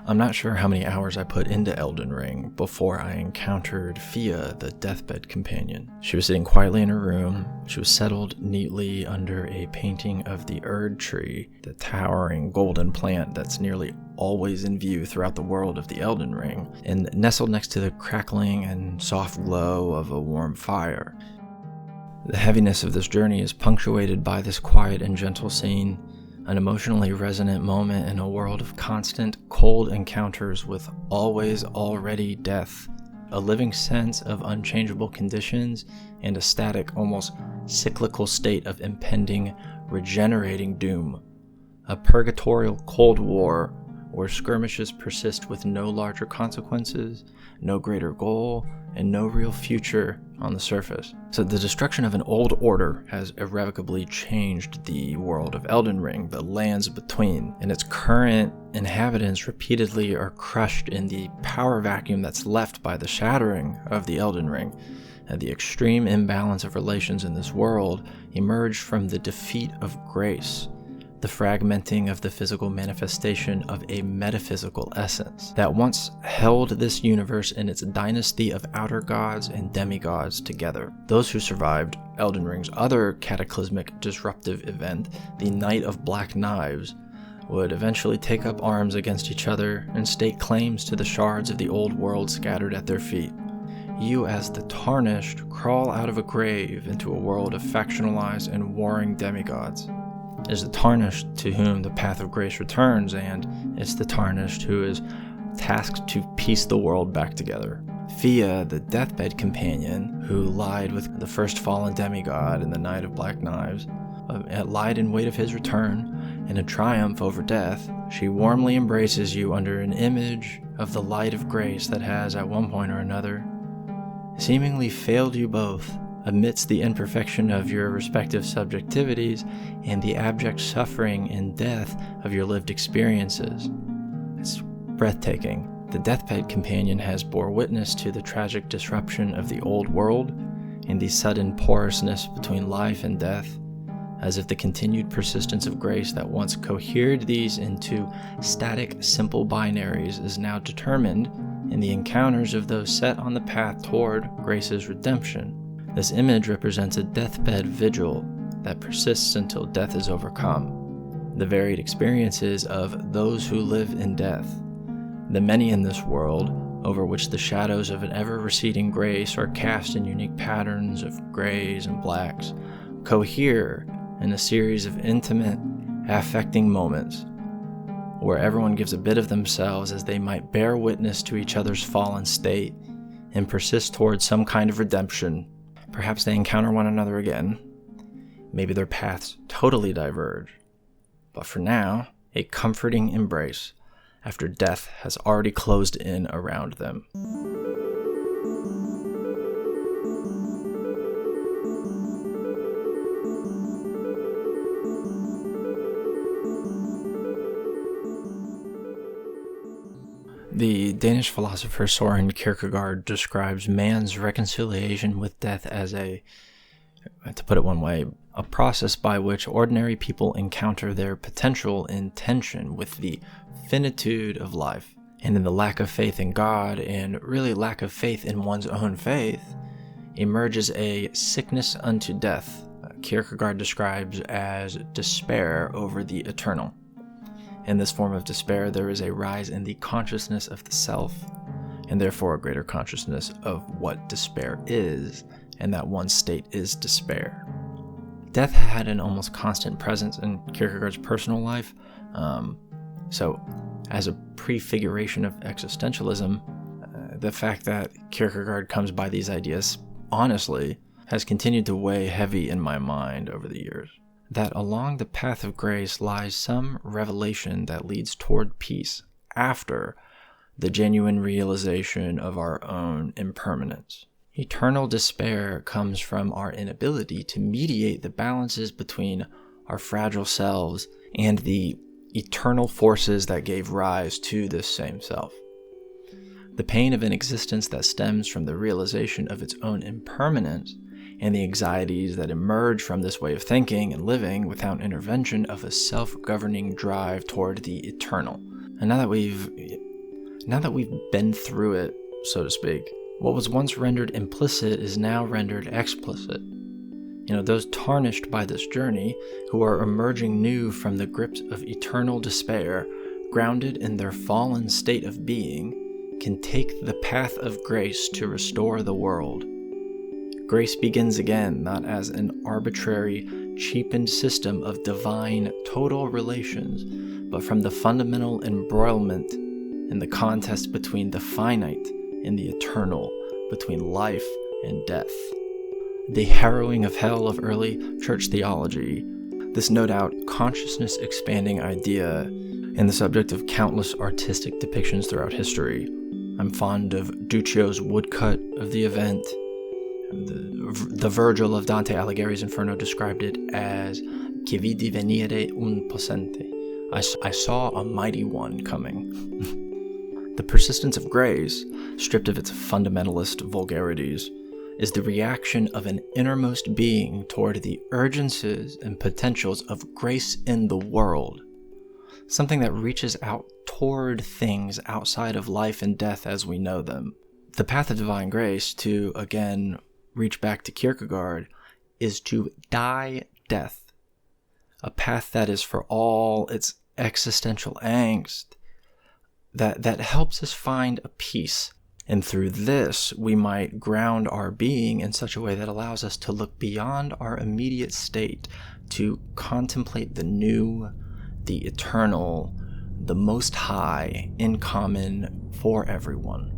I'm not sure how many hours I put into Elden Ring before I encountered Fia, the deathbed companion. She was sitting quietly in her room. She was settled neatly under a painting of the Erd tree, the towering golden plant that's nearly always in view throughout the world of the Elden Ring, and nestled next to the crackling and soft glow of a warm fire. The heaviness of this journey is punctuated by this quiet and gentle scene, an emotionally resonant moment in a world of constant, cold encounters with always already death, a living sense of unchangeable conditions, and a static, almost cyclical state of impending, regenerating doom. A purgatorial cold war where skirmishes persist with no larger consequences, no greater goal, and no real future on the surface. So the destruction of an old order has irrevocably changed the world of Elden Ring, the lands between, and its current inhabitants repeatedly are crushed in the power vacuum that's left by the shattering of the Elden Ring. And the extreme imbalance of relations in this world emerged from the defeat of grace, the fragmenting of the physical manifestation of a metaphysical essence that once held this universe in its dynasty of outer gods and demigods together. Those who survived Elden Ring's other cataclysmic disruptive event, the Night of Black Knives, would eventually take up arms against each other and stake claims to the shards of the old world scattered at their feet. You, as the Tarnished, crawl out of a grave into a world of factionalized and warring demigods. It is the Tarnished to whom the path of grace returns, and it's the Tarnished who is tasked to piece the world back together. Fia, the deathbed companion, who lied with the first fallen demigod in the Night of Black Knives, lied in wait of his return, in a triumph over death. She warmly embraces you under an image of the light of grace that has, at one point or another, seemingly failed you both, amidst the imperfection of your respective subjectivities and the abject suffering and death of your lived experiences. It's breathtaking. The deathbed companion has bore witness to the tragic disruption of the old world and the sudden porousness between life and death, as if the continued persistence of grace that once cohered these into static, simple binaries is now determined in the encounters of those set on the path toward grace's redemption. This image represents a deathbed vigil that persists until death is overcome. The varied experiences of those who live in death, the many in this world, over which the shadows of an ever-receding grace are cast in unique patterns of grays and blacks, cohere in a series of intimate, affecting moments, where everyone gives a bit of themselves as they might bear witness to each other's fallen state and persist towards some kind of redemption. Perhaps they encounter one another again. Maybe their paths totally diverge. But for now, a comforting embrace after death has already closed in around them. The Danish philosopher Søren Kierkegaard describes man's reconciliation with death as to put it one way, a process by which ordinary people encounter their potential in tension with the finitude of life, and in the lack of faith in God, and really lack of faith in one's own faith, emerges a sickness unto death. Kierkegaard describes as despair over the eternal. In this form of despair, there is a rise in the consciousness of the self, and therefore a greater consciousness of what despair is, and that one state is despair. Death had an almost constant presence in Kierkegaard's personal life, so as a prefiguration of existentialism, the fact that Kierkegaard comes by these ideas honestly has continued to weigh heavy in my mind over the years. That along the path of grace lies some revelation that leads toward peace after the genuine realization of our own impermanence. Eternal despair comes from our inability to mediate the balances between our fragile selves and the eternal forces that gave rise to this same self. The pain of an existence that stems from the realization of its own impermanence and the anxieties that emerge from this way of thinking and living without intervention of a self-governing drive toward the eternal. And now that we've Now that we've been through it, so to speak, what was once rendered implicit is now rendered explicit. Those tarnished by this journey, who are emerging new from the grips of eternal despair, grounded in their fallen state of being, can take the path of grace to restore the world. Grace begins again, not as an arbitrary, cheapened system of divine total relations, but from the fundamental embroilment in the contest between the finite and the eternal, between life and death. The harrowing of hell of early church theology, this no doubt consciousness-expanding idea, and the subject of countless artistic depictions throughout history. I'm fond of Duccio's woodcut of the event. The Virgil of Dante Alighieri's Inferno described it as "Che vidi venire un possente." I saw a mighty one coming. The persistence of grace, stripped of its fundamentalist vulgarities, is the reaction of an innermost being toward the urgencies and potentials of grace in the world, something that reaches out toward things outside of life and death as we know them. The path of divine grace, to again reach back to Kierkegaard, is to die death, a path that is for all its existential angst, that helps us find a peace. And through this, we might ground our being in such a way that allows us to look beyond our immediate state, to contemplate the new, the eternal, the most high, in common for everyone.